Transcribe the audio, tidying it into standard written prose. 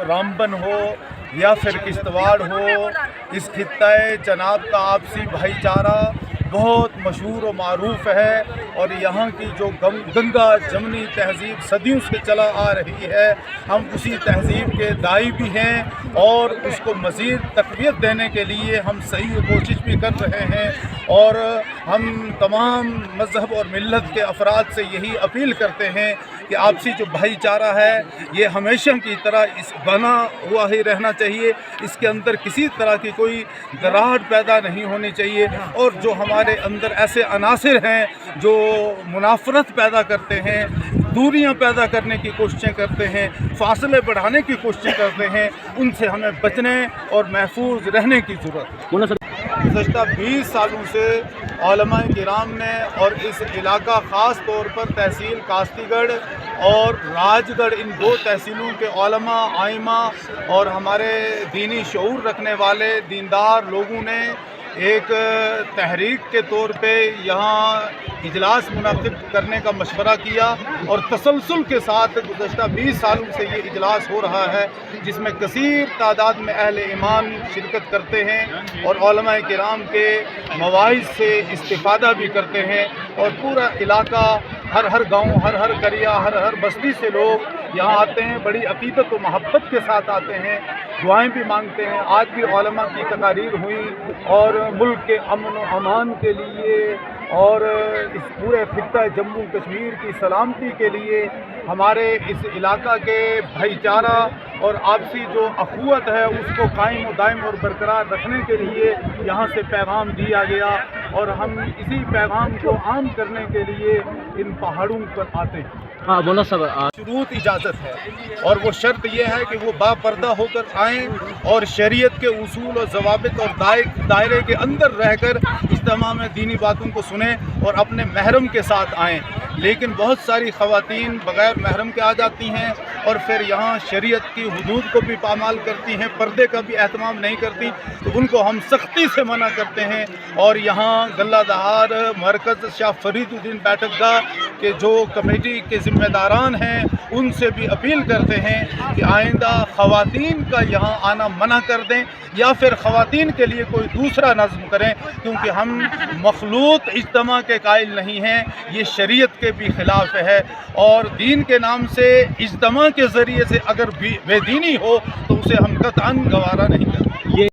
रामबन हो या फिर किश्तवाड़ हो, इस खित्ते जनाब का आपसी भाईचारा बहुत मशहूर और मारूफ है। और यहाँ की जो गंगा जमनी तहज़ीब सदियों से चला आ रही है, हम उसी तहज़ीब के दाई भी हैं और उसको मज़ीद तक़वियत देने के लिए हम सही कोशिश भी कर रहे हैं। और हम तमाम मज़हब और मिल्लत के अफराद से यही अपील करते हैं कि आपसी जो भाईचारा है ये हमेशा की तरह इस बना हुआ ही रहना चाहिए, इसके अंदर किसी तरह की कोई दरार पैदा नहीं होनी चाहिए। और जो हमारे अंदर ऐसे अनासिर हैं जो मुनाफरत पैदा करते हैं, दूरियां पैदा करने की कोशिशें करते हैं, फासले बढ़ाने की कोशिशें करते हैं, उनसे हमें बचने और महफूज रहने की ज़रूरत है। गुज़श्ता 20 सालों से उलमाए किराम ने और इस इलाका ख़ास तौर पर तहसील कास्तीगढ़ और राजगढ़, इन दो तहसीलों के उलमा, आइमा और हमारे दीनी शऊर रखने वाले दीनदार लोगों ने एक तहरीक के तौर पे यहाँ इजलास मुनक़िद करने का मशवरा किया और तसलसल के साथ गुज़श्ता 20 सालों से ये इजलास हो रहा है, जिसमें कसीर तादाद में अहले ईमान शिरकत करते हैं और उलमाए किराम के मवाइज़ से इस्तिफ़ादा भी करते हैं। और पूरा इलाका, हर गांव, हर करिया, हर बस्ती से लोग यहाँ आते हैं, बड़ी अक़ीदत व मोहब्बत के साथ आते हैं, दुआएं भी मांगते हैं। आज भी उलमा की तकारीर हुई और मुल्क के अमन व अमान के लिए और इस पूरे खित्ता जम्मू कश्मीर की सलामती के लिए, हमारे इस इलाका के भाईचारा और आपसी जो अखुवत है उसको कायम व दायम और बरकरार रखने के लिए यहाँ से पैगाम दिया गया। और हम इसी पैगाम को आम करने के लिए इन पहाड़ों पर आते हैं। हाँ बोला सब शुरूत इजाज़त है और वो शर्त यह है कि वो बापर्दा होकर आएँ और शरीयत के उसूल और ज़वाबित और दायरे के अंदर रहकर इज्तिमा में दीनी बातों को सुने और अपने महरम के साथ आएँ। लेकिन बहुत सारी ख़वातीन बग़ैर महरम के आ जाती हैं और फिर यहाँ शरीयत की हुदूद को भी पामाल करती हैं, पर्दे का भी एहतमाम नहीं करती, तो उनको हम सख्ती से मना करते हैं। और यहाँ गल्ला दहार मरकज़ शाह फरीदुद्दीन बैठकगाह के जो कमेटी के ज़िम्मेदारान हैं उनसे भी अपील करते हैं कि आइंदा ख़वातीन का यहाँ आना मना कर दें या फिर ख़वातीन के लिए कोई दूसरा नज़्म करें, क्योंकि हम मखलूत इज्तिमा के कायल नहीं हैं, ये शरीयत के भी ख़िलाफ़ है। और दीन के नाम से इज्तिमा के ज़रिए से अगर बेदीनी हो तो उसे हम कतअन गवारा नहीं करते।